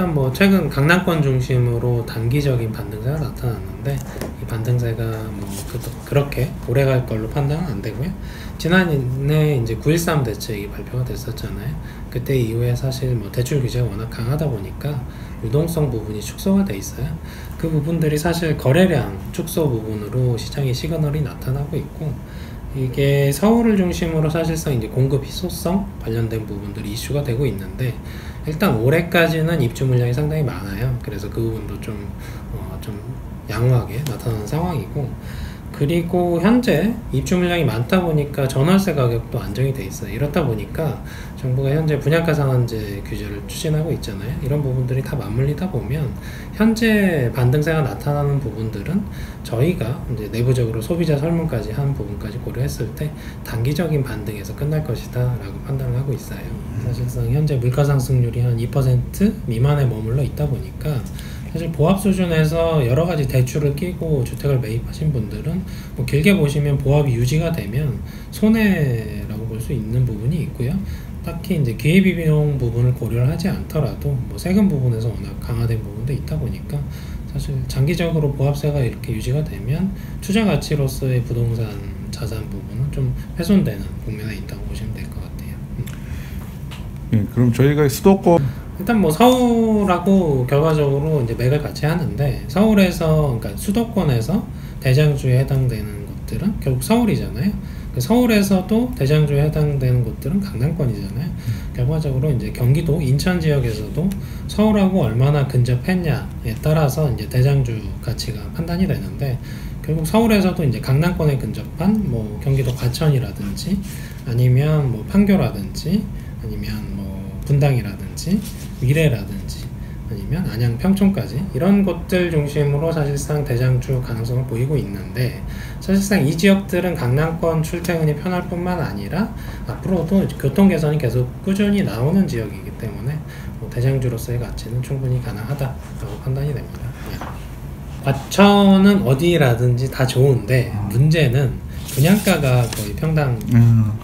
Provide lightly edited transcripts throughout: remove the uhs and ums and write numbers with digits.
일단 뭐 최근 강남권 중심으로 단기적인 반등세가 나타났는데 이 반등세가 뭐 그렇게 오래 갈 걸로 판단은 안 되고요. 지난해 이제 9.13 대책이 발표가 됐었잖아요. 그때 이후에 사실 뭐 대출 규제가 워낙 강하다 보니까 유동성 부분이 축소가 돼 있어요. 그 부분들이 사실 거래량 축소 부분으로 시장의 시그널이 나타나고 있고, 이게 서울을 중심으로 사실상 이제 공급 희소성 관련된 부분들이 이슈가 되고 있는데, 일단 올해까지는 입주 물량이 상당히 많아요. 그래서 그 부분도 좀 양호하게 나타나는 상황이고, 그리고 현재 입주 물량이 많다 보니까 전월세 가격도 안정이 돼 있어요. 이렇다 보니까 정부가 현재 분양가 상한제 규제를 추진하고 있잖아요. 이런 부분들이 다 맞물리다 보면 현재 반등세가 나타나는 부분들은 저희가 이제 내부적으로 소비자 설문까지 한 부분까지 고려했을 때 단기적인 반등에서 끝날 것이다 라고 판단을 하고 있어요. 사실상 현재 물가 상승률이 한 2% 미만에 머물러 있다 보니까 사실 보합 수준에서 여러 가지 대출을 끼고 주택을 매입하신 분들은 뭐 길게 보시면 보합이 유지가 되면 손해라고 볼 수 있는 부분이 있고요. 딱히 이제 기회비 비용 부분을 고려를 하지 않더라도 뭐 세금 부분에서 워낙 강화된 부분도 있다 보니까 사실 장기적으로 보합세가 이렇게 유지가 되면 투자 가치로서의 부동산 자산 부분은 좀 훼손되는 국면에 있다고 보시면 될 것 같아요. 예, 그럼 저희가 수도권 일단 뭐 서울하고 결과적으로 이제 맥을 같이 하는데, 서울에서 그러니까 수도권에서 대장주에 해당되는 곳들은 결국 서울이잖아요. 서울에서도 대장주에 해당되는 곳들은 강남권이잖아요. 결과적으로 이제 경기도 인천 지역에서도 서울하고 얼마나 근접했냐에 따라서 이제 대장주 가치가 판단이 되는데, 결국 서울에서도 이제 강남권에 근접한 뭐 경기도 과천이라든지 아니면 뭐 판교라든지 아니면 뭐 분당이라든지 위례라든지 아니면 안양 평촌까지 이런 곳들 중심으로 사실상 대장주 가능성을 보이고 있는데, 사실상 이 지역들은 강남권 출퇴근이 편할 뿐만 아니라 앞으로도 교통 개선이 계속 꾸준히 나오는 지역이기 때문에 뭐 대장주로서의 가치는 충분히 가능하다라고 판단이 됩니다. 과천은 어디라든지 다 좋은데 문제는 분양가가 거의 평당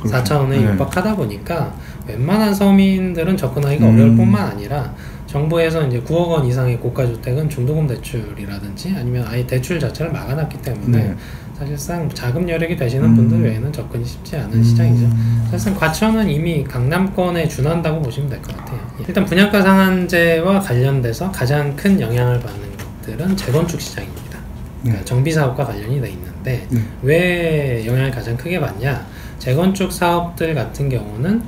4,000원에 육박하다 보니까 웬만한 서민들은 접근하기가 어려울 뿐만 아니라 정부에서 이제 9억 원 이상의 고가주택은 중도금 대출이라든지 아니면 아예 대출 자체를 막아놨기 때문에 사실상 자금 여력이 되시는 분들 외에는 접근이 쉽지 않은 시장이죠. 사실상 과천은 이미 강남권에 준한다고 보시면 될 것 같아요. 일단 분양가 상한제와 관련돼서 가장 큰 영향을 받는 것들은 재건축 시장입니다. 그러니까 정비사업과 관련이 돼 있는데 왜 영향을 가장 크게 받냐? 재건축 사업들 같은 경우는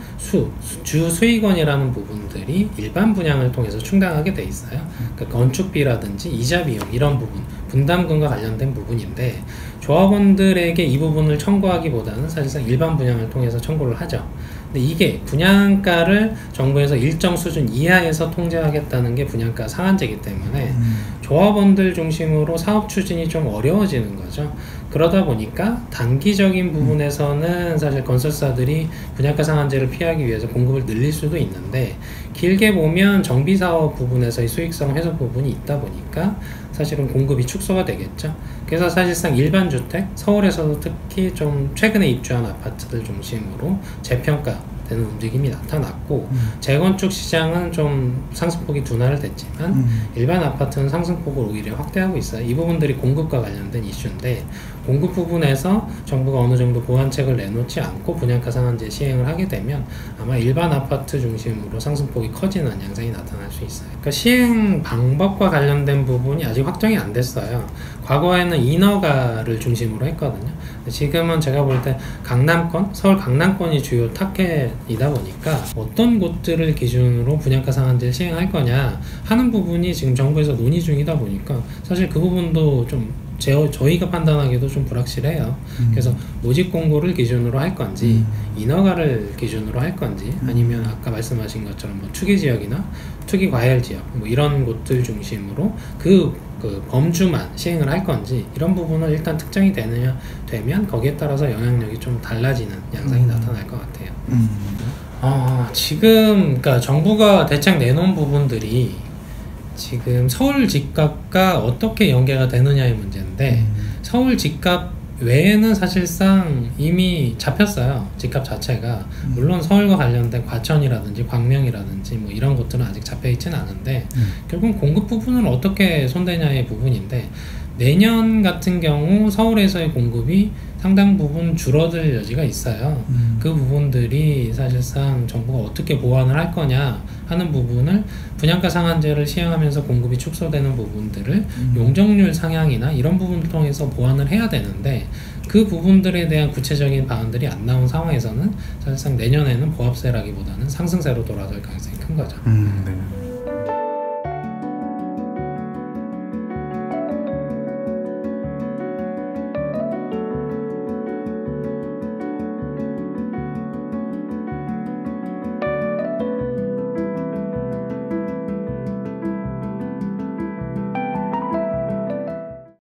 주 수익원이라는 부분들이 일반 분양을 통해서 충당하게 돼 있어요. 그러니까 건축비라든지 이자 비용 이런 부분, 분담금과 관련된 부분인데, 조합원들에게 이 부분을 청구하기보다는 사실상 일반 분양을 통해서 청구를 하죠. 근데 이게 분양가를 정부에서 일정 수준 이하에서 통제하겠다는 게 분양가 상한제이기 때문에 조합원들 중심으로 사업 추진이 좀 어려워지는 거죠. 그러다 보니까 단기적인 부분에서는 사실 건설사들이 분양가 상한제를 피하기 위해서 공급을 늘릴 수도 있는데, 길게 보면 정비사업 부분에서의 수익성 해소 부분이 있다 보니까 사실은 공급이 축소가 되겠죠. 그래서 사실상 일반 주택, 서울에서도 특히 좀 최근에 입주한 아파트들 중심으로 재평가 되는 움직임이 나타났고, 재건축 시장은 좀 상승폭이 둔화를 됐지만 일반 아파트는 상승폭을 오히려 확대하고 있어요. 이 부분들이 공급과 관련된 이슈인데, 공급 부분에서 정부가 어느 정도 보완책을 내놓지 않고 분양가 상한제 시행을 하게 되면 아마 일반 아파트 중심으로 상승폭이 커지는 양상이 나타날 수 있어요. 그러니까 시행 방법과 관련된 부분이 아직 확정이 안 됐어요. 과거에는 인허가를 중심으로 했거든요. 지금은 제가 볼 때 강남권, 서울 강남권이 주요 타겟이다 보니까 어떤 곳들을 기준으로 분양가 상한제 시행할 거냐 하는 부분이 지금 정부에서 논의 중이다 보니까 사실 그 부분도 좀 저희가 판단하기도 좀 불확실해요. 그래서 모집 공고를 기준으로 할 건지 인허가를 기준으로 할 건지 아니면 아까 말씀하신 것처럼 뭐 투기 지역이나 투기 과열 지역 뭐 이런 곳들 중심으로 그 범주만 시행을 할 건지, 이런 부분은 일단 특정이 되면 거기에 따라서 영향력이 좀 달라지는 양상이 나타날 것 같아요. 지금 그러니까 정부가 대책 내놓은 부분들이 지금 서울 집값과 어떻게 연계가 되느냐의 문제인데, 서울 집값 외에는 사실상 이미 잡혔어요. 집값 자체가. 물론 서울과 관련된 과천이라든지 광명이라든지 뭐 이런 곳들은 아직 잡혀있진 않은데 결국은 공급 부분을 어떻게 손대냐의 부분인데, 내년 같은 경우 서울에서의 공급이 상당 부분 줄어들 여지가 있어요. 그 부분들이 사실상 정부가 어떻게 보완을 할 거냐 하는 부분을, 분양가 상한제를 시행하면서 공급이 축소되는 부분들을 용적률 상향이나 이런 부분을 통해서 보완을 해야 되는데, 그 부분들에 대한 구체적인 방안들이 안 나온 상황에서는 사실상 내년에는 보합세라기보다는 상승세로 돌아설 가능성이 큰 거죠. 네.